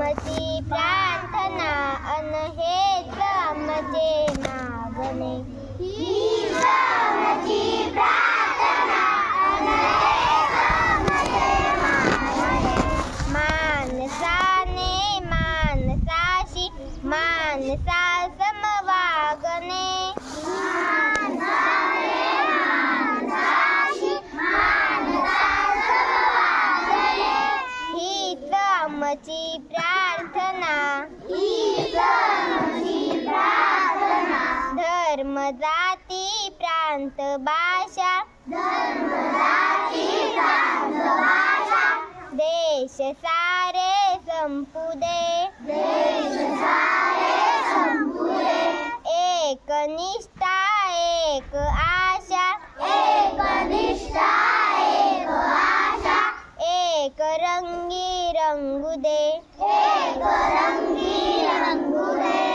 आमची प्रार्थना अन हेच आमचे मागणे. हीच आमची प्रार्थना अन हेच आमचे मागणे. माणसाने माणसाशी माणसासम वागणे. हीच आमची प्रार्थना. धर्म जाती प्रांत भाषा देश सारे संपू दे. एक निष्ठा एक आशा एक रंगी रंगू दे.